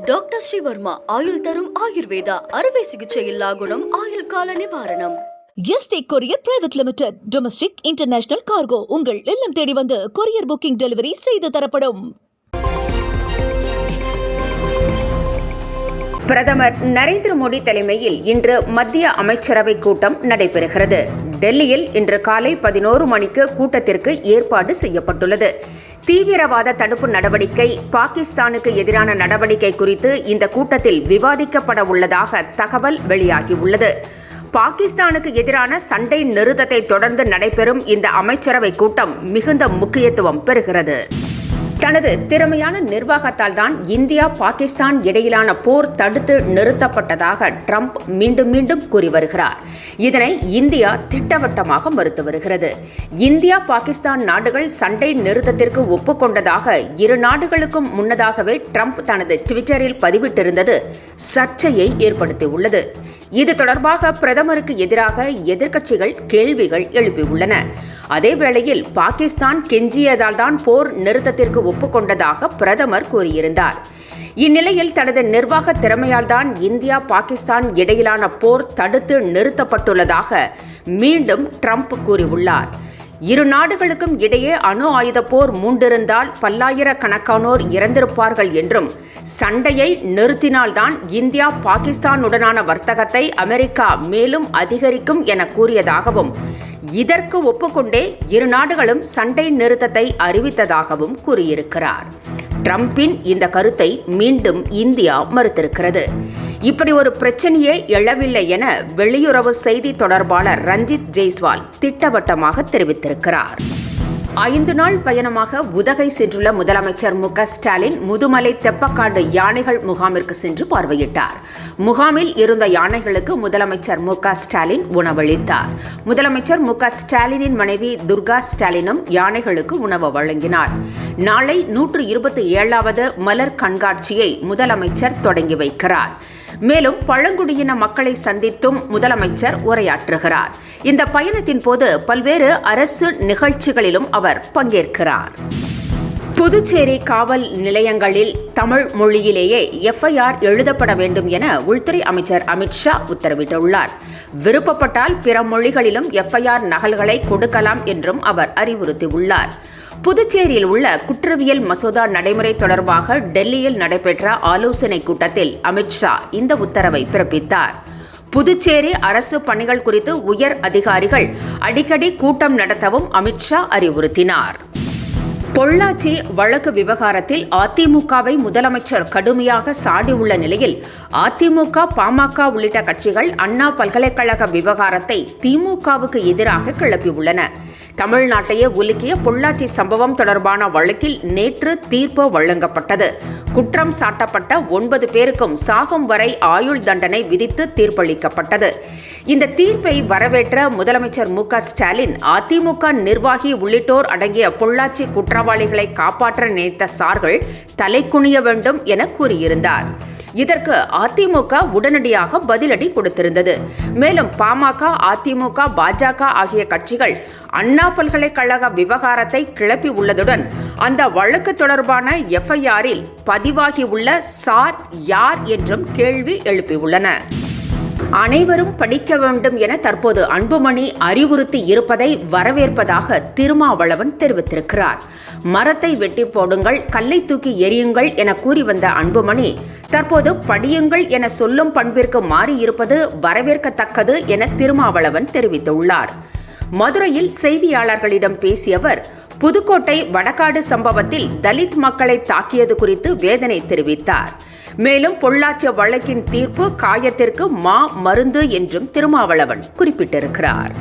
Doctor Sreevarma ஆயுள் தரும் ஆயுர்வேதா அறுவை சிகிச்சை இல்லா குணம் ஆயுள் கால நிவாரணம். Yesterday courier private limited. Domestic international cargo உங்கள் இல்லம் தேடி வந்து கொரியர் புக்கிங் டெலிவரி செய்து தரப்படும். பிரதமர் நரேந்திர மோடி தலைமையில் இன்று மத்திய அமைச்சரவை கூட்டம் நடைபெறுகிறது. டெல்லியில் இன்று காலை 11 மணிக்கு கூட்டத்திற்கு ஏற்பாடு செய்யப்பட்டுள்ளது. தீவிரவாத தடுப்பு நடவடிக்கை, பாகிஸ்தானுக்கு எதிரான நடவடிக்கை குறித்து இந்த கூட்டத்தில் விவாதிக்கப்பட உள்ளதாக தகவல் வெளியாகியுள்ளது. பாகிஸ்தானுக்கு எதிரான சண்டை நிறுத்தத்தை தொடர்ந்து நடைபெறும் இந்த அமைச்சரவை கூட்டம் மிகுந்த முக்கியத்துவம் பெறுகிறது. தனது திறமையான நிர்வாகத்தால் தான் இந்தியா பாகிஸ்தான் இடையிலான போர் தடுத்து நிறுத்தப்பட்டதாக ட்ரம்ப் மீண்டும் மீண்டும் கூறி வருகிறார். இதனை இந்தியா திட்டவட்டமாக மறுத்து வருகிறது. இந்தியா பாகிஸ்தான் நாடுகள் சண்டை நிறுத்தத்திற்கு ஒப்புக்கொண்டதாக இரு நாடுகளுக்கும் முன்னதாகவே ட்ரம்ப் தனது ட்விட்டரில் பதிவிட்டிருந்தது சர்ச்சையை ஏற்படுத்தியுள்ளது. இது தொடர்பாக பிரதமருக்கு எதிராக எதிர்க்கட்சிகள் கேள்விகள் எழுப்பியுள்ளன. அதேவேளையில் பாகிஸ்தான் கெஞ்சியதால் தான் போர் நிறுத்தத்திற்கு ஒப்புக்கொண்டதாக பிரதமர் கூறியிருந்தார். இந்நிலையில் தனது நிர்வாக திறமையால் தான் இந்தியா பாகிஸ்தான் இடையிலான போர் தடுத்து நிறுத்தப்பட்டுள்ளதாக மீண்டும் ட்ரம்ப் கூறியுள்ளார். இரு நாடுகளுக்கும் இடையே அணு ஆயுத போர் மூண்டிருந்தால் பல்லாயிரக்கணக்கானோர் இறந்திருப்பார்கள் என்றும், சண்டையை நிறுத்தினால்தான் இந்தியா பாகிஸ்தானுடனான வர்த்தகத்தை அமெரிக்கா மேலும் அதிகரிக்கும் என கூறியதாகவும், இதற்கு ஒப்புக்கொண்டே இரு நாடுகளும் சண்டை நிறுத்தத்தை அறிவித்ததாகவும் கூறியிருக்கிறார். ட்ரம்பின் இந்த கருத்தை மீண்டும் இந்தியா மறுத்திருக்கிறது. இப்படி ஒரு பிரச்சனையே எழவில்லை என வெளியுறவு செய்தி தொடர்பாளர் ரஞ்சித் ஜெய்ஸ்வால் திட்டவட்டமாக தெரிவித்திருக்கிறார். 5 நாள் பயணமாக உதகை சென்றுள்ள முதலமைச்சர் மு.க.ஸ்டாலின் முதுமலை தெப்பக்காடு யானைகள் முகாமிற்கு சென்று பார்வையிட்டார். முகாமில் இருந்த யானைகளுக்கு முதலமைச்சர் மு.க.ஸ்டாலின் உணவளித்தார். முதலமைச்சர் மு.க.ஸ்டாலினின் மனைவி துர்கா ஸ்டாலினும் யானைகளுக்கு உணவு வழங்கினார். நாளை 127வது மலர் கண்காட்சியை முதலமைச்சர் தொடங்கி வைக்கிறார். மேலும் பழங்குடியின மக்களை சந்தித்தும் முதலமைச்சர் உரையாற்றுகிறார். இந்த பயணத்தின் போது பல்வேறு அரசு நிகழ்ச்சிகளிலும் அவர் பங்கேற்கிறார். புதுச்சேரி காவல் நிலையங்களில் தமிழ் மொழியிலேயே எஃப்ஐஆர் எழுதப்பட வேண்டும் என உள்துறை அமைச்சர் அமித்ஷா உத்தரவிட்டுள்ளார். விருப்பப்பட்டால் பிற மொழிகளிலும் எஃப்ஐஆர் நகல்களை கொடுக்கலாம் என்றும் அவர் அறிவுறுத்தியுள்ளார். புதுச்சேரியில் உள்ள குற்றவியல் மசோதா நடைமுறை தொடர்பாக டெல்லியில் நடைபெற்ற ஆலோசனைக் கூட்டத்தில் அமித்ஷா இந்த உத்தரவை பிறப்பித்தார். புதுச்சேரி அரசு பணிகள் குறித்து உயர் அதிகாரிகள் அடிக்கடி கூட்டம் நடத்தவும் அமித்ஷா அறிவுறுத்தினார். பொள்ளாச்சி வழக்கு விவகாரத்தில் அதிமுகவை முதலமைச்சர் கடுமையாக சாடியுள்ள நிலையில் அதிமுக, பாமக உள்ளிட்ட கட்சிகள் அண்ணா பல்கலைக்கழக விவகாரத்தை திமுகவுக்கு எதிராக கிளப்பியுள்ளன. தமிழ்நாட்டையே உலுக்கிய பொள்ளாச்சி சம்பவம் தொடர்பான வழக்கில் நேற்று தீர்ப்பு வழங்கப்பட்டது. குற்றம் சாட்டப்பட்ட 9 பேருக்கும் சாகும் வரை ஆயுள் தண்டனை விதித்து தீர்ப்பளிக்கப்பட்டது. இந்த தீர்ப்பை வரவேற்ற முதலமைச்சர் மு.க.ஸ்டாலின் அதிமுக நிர்வாகி உள்ளிட்டோர் அடங்கிய பொள்ளாச்சி குற்றவாளிகளை காப்பாற்ற நினைத்த சார்கள் தலைக்குனிய வேண்டும் என கூறியிருந்தார். இதற்கு அதிமுக உடனடியாக பதிலடி கொடுத்திருந்தது. மேலும் பாமக, அதிமுக, பாஜக ஆகிய கட்சிகள் அண்ணா பல்கலைக்கழக விவகாரத்தை கிளப்பி உள்ளதுடன் அந்த வழக்கு தொடர்பான எஃப்ஐஆரில் பதிவாகியுள்ள சார் யார் என்றும் கேள்வி எழுப்பியுள்ளன. அனைவரும் படிக்க வேண்டும் என தற்போது அன்புமணி அறிவுறுத்தி இருப்பதை வரவேற்பதாக திருமாவளவன் தெரிவித்திருக்கிறார். மரத்தை வெட்டி போடுங்கள், கல்லை தூக்கி எறியுங்கள் என கூறி வந்த அன்புமணி தற்போது படியுங்கள் என சொல்லும் பண்பிற்கு மாறியிருப்பது வரவேற்கத்தக்கது என திருமாவளவன் தெரிவித்துள்ளார். மதுரையில் செய்தியாளர்களிடம் பேசிய அவர், புதுக்கோட்டை வடகாடு சம்பவத்தில் தலித் மக்களை தாக்கியது குறித்து வேதனை தெரிவித்தார். மேலும் பொள்ளாச்சி வழக்கின் தீர்ப்பு காயத்திற்கு மருந்து என்றும் திருமாவளவன் குறிப்பிட்டிருக்கிறார்.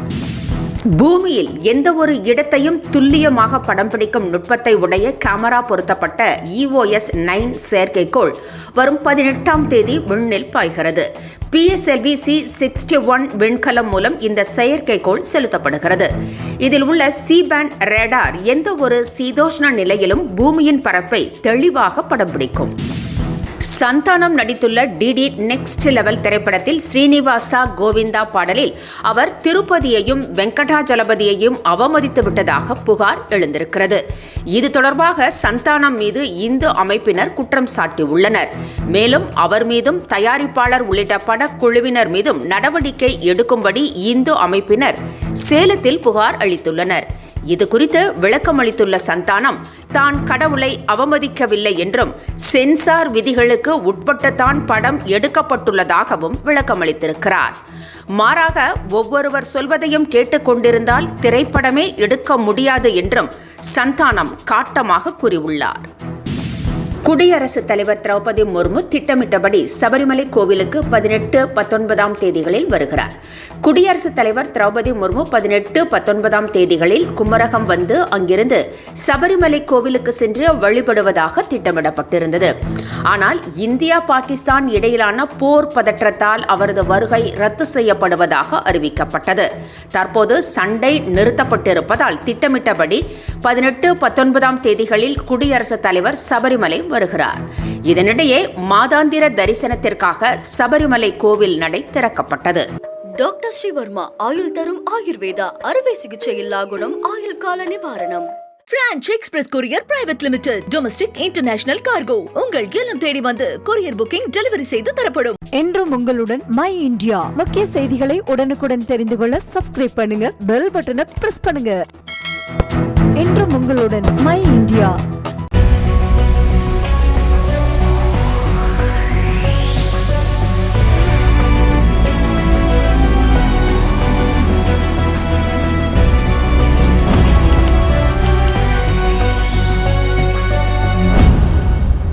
பூமியில் எந்த ஒரு இடத்தையும் துல்லியமாக படம் பிடிக்கும் நுட்பத்தை உடைய கேமரா பொருத்தப்பட்ட EOS 9 செயற்கைக்கோள் வரும் 18ஆம் தேதி விண்ணில் பாய்கிறது. PSLV C-61 விண்கலம் மூலம் இந்த செயற்கைக்கோள் செலுத்தப்படுகிறது. இதில் உள்ள C-பேண்ட் ரேடார் எந்த ஒரு சீதோஷ்ண நிலையிலும் பூமியின் பரப்பை தெளிவாக படம் பிடிக்கும். சந்தானம் நடித்துள்ள டிடி நெக்ஸ்ட் லெவல் திரைப்படத்தில் ஸ்ரீனிவாசா கோவிந்தா பாடலில் அவர் திருப்பதியையும் வெங்கடாஜலபதியையும் அவமதித்து விட்டதாக புகார் எழுந்திருக்கிறது. இது தொடர்பாக சந்தானம் மீது இந்து அமைப்பினர் குற்றம் சாட்டியுள்ளனர். மேலும் அவர் மீதும் தயாரிப்பாளர் உள்ளிட்ட படக்குழுவினர் மீதும் நடவடிக்கை எடுக்கும்படி இந்து அமைப்பினர் சேலத்தில் புகார் அளித்துள்ளனர். இது குறித்து விளக்கமளித்துள்ள சந்தானம், தான் கடவுளை அவமதிக்கவில்லை என்றும் சென்சார் விதிகளுக்கு உட்பட்டுத்தான் படம் எடுக்கப்பட்டுள்ளதாகவும் விளக்கமளித்திருக்கிறார். மாறாக ஒவ்வொருவர் சொல்வதையும் கேட்டுக்கொண்டிருந்தால் திரைப்படமே எடுக்க முடியாது என்றும் சந்தானம் காட்டமாக கூறியுள்ளார். குடியரசுத் தலைவர் திரௌபதி முர்மு திட்டமிட்டபடி சபரிமலை கோவிலுக்கு 18, 19 தேதிகளில் வருகிறார். குடியரசுத் தலைவர் திரௌபதி முர்மு 18, 19 தேதிகளில் குமரகம் வந்து அங்கிருந்து சபரிமலை கோவிலுக்கு சென்று வழிபடுவதாக திட்டமிடப்பட்டிருந்தது. ஆனால் இந்தியா பாகிஸ்தான் இடையிலான போர் பதற்றத்தால் அவரது வருகை ரத்து செய்யப்படுவதாக அறிவிக்கப்பட்டது. தற்போது சண்டை நிறுத்தப்பட்டிருப்பதால் திட்டமிட்டபடி 18, 19 தேதிகளில் குடியரசுத் தலைவர் சபரிமலை வருகிறார். இதனிடையே மாதாந்திர தரிசனத்திற்காக சபரிமலை கோவில் நடை திறக்கப்பட்டது. டாக்டர் ஸ்ரீவர்மா ஆயுள் தரும் ஆயுர்வேதா அறுவை சிகிச்சை இல்லா குணம் ஆயுள் கால நிவாரணம். Branch express courier private limited domestic international cargo உங்கள் இல்லம் தேடி வந்து கொரியர் புக்கிங் டெலிவரி செய்து தரப்படும். என்றும் உங்களுடன் மை இந்தியா. முக்கிய செய்திகளை உடனுக்குடன் தெரிந்து கொள்ள சப்ஸ்கிரைப் பண்ணுங்க, பெல் பட்டனை பிரஸ் பண்ணுங்க. என்றும் உங்களுடன் மை இந்தியா.